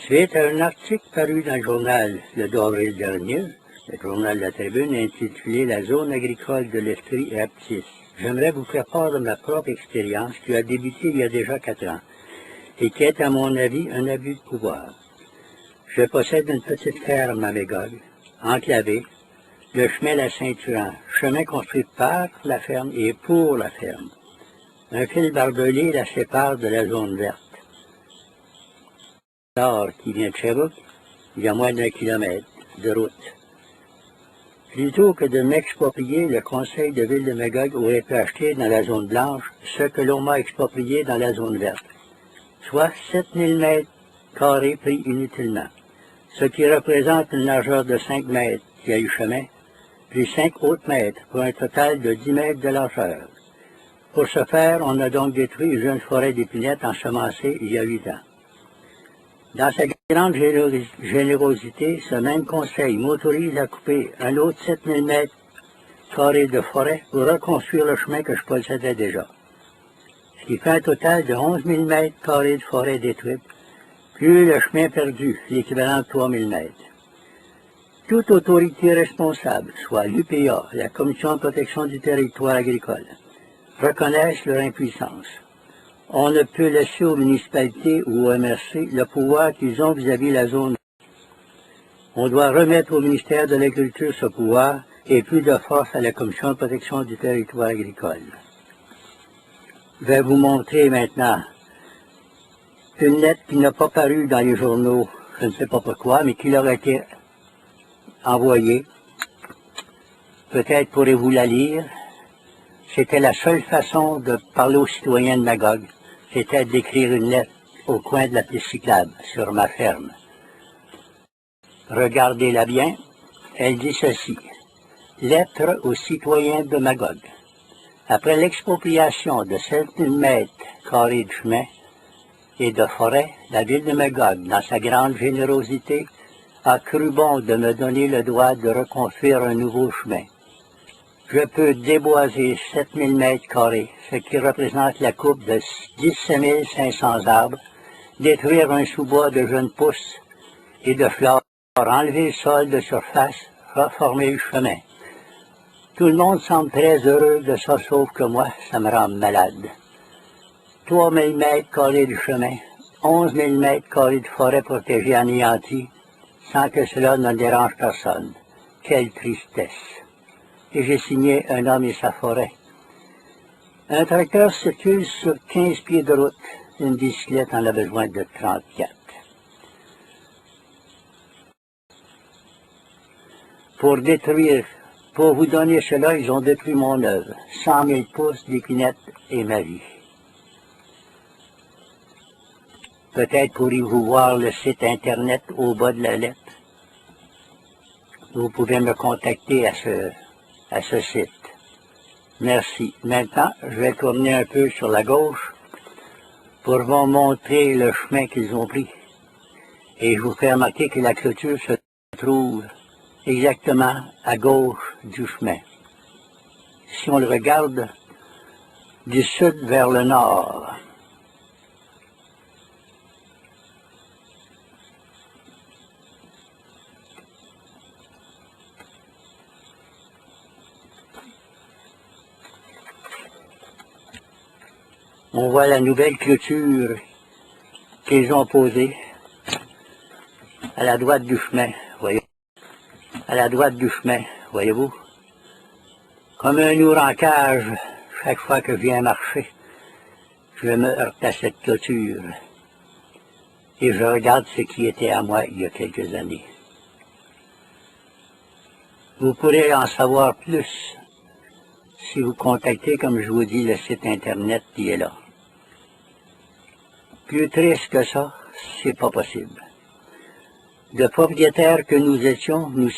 Suite à un article paru dans le journal le 2 avril dernier, le journal de la Tribune, intitulé « La zone agricole de l'Estrie et Aptis », j'aimerais vous faire part de ma propre expérience qui a débuté il y a déjà 4 ans et qui est, à mon avis, un abus de pouvoir. Je possède une petite ferme à Magog, enclavée, le chemin la ceinturant, chemin construit par la ferme et pour la ferme. Un fil barbelé la sépare de la zone verte. Nord qui vient de Sherbrooke, il y a moins d'1 kilomètre de route. Plutôt que de m'exproprier, le conseil de ville de Magog aurait pu acheter dans la zone blanche ce que l'on m'a exproprié dans la zone verte, soit 7000 mètres carrés pris inutilement, ce qui représente une largeur de 5 mètres qui a eu chemin, puis 5 autres mètres pour un total de 10 mètres de largeur. Pour ce faire, on a donc détruit une jeune forêt d'épinettes ensemencée il y a 8 ans. Dans sa grande générosité, ce même conseil m'autorise à couper un autre 7000 mètres carrés de forêt pour reconstruire le chemin que je possédais déjà. Ce qui fait un total de 11 000 mètres carrés de forêt détruite, plus le chemin perdu, l'équivalent de 3 000 mètres. Toute autorité responsable, soit l'UPA, la Commission de protection du territoire agricole, reconnaissent leur impuissance. On ne peut laisser aux municipalités ou au MRC le pouvoir qu'ils ont vis-à-vis la zone. On doit remettre au ministère de l'Agriculture ce pouvoir et plus de force à la Commission de protection du territoire agricole. Je vais vous montrer maintenant une lettre qui n'a pas paru dans les journaux, je ne sais pas pourquoi, mais qui leur a été envoyée. Peut-être pourrez-vous la lire. C'était la seule façon de parler aux citoyens de Magog, c'était d'écrire une lettre au coin de la piste cyclable, sur ma ferme. Regardez-la bien, elle dit ceci. Lettre aux citoyens de Magog. Après l'expropriation de 7000 mètres carrés de chemin et de forêt, la ville de Magog, dans sa grande générosité, a cru bon de me donner le droit de reconstruire un nouveau chemin. Je peux déboiser 7000 mètres carrés, ce qui représente la coupe de 17 500 arbres, détruire un sous-bois de jeunes pousses et de fleurs, enlever le sol de surface, reformer le chemin. Tout le monde semble très heureux de ça, sauf que moi, ça me rend malade. 3000 mètres carrés de chemin, 11 000 mètres carrés de forêt protégée anéantie, sans que cela ne dérange personne. Quelle tristesse! Et j'ai signé un homme et sa forêt. Un tracteur circule sur 15 pieds de route. Une bicyclette en a besoin de 34. Pour vous donner cela, ils ont détruit mon œuvre. 100 000 pouces d'épinettes et ma vie. Peut-être pourriez-vous voir le site Internet au bas de la lettre. Vous pouvez me contacter à ce site. Merci. Maintenant, je vais tourner un peu sur la gauche pour vous montrer le chemin qu'ils ont pris. Et je vous fais remarquer que la clôture se trouve exactement à gauche du chemin. Si on le regarde du sud vers le nord, on voit la nouvelle clôture qu'ils ont posée à la droite du chemin, voyez. À la droite du chemin, voyez-vous. Comme un ours en cage, chaque fois que je viens marcher, je me heurte à cette clôture. Et je regarde ce qui était à moi il y a quelques années. Vous pourrez en savoir plus si vous contactez, comme je vous dis, le site Internet qui est là. Plus triste que ça, c'est pas possible. De propriétaires que nous étions, nous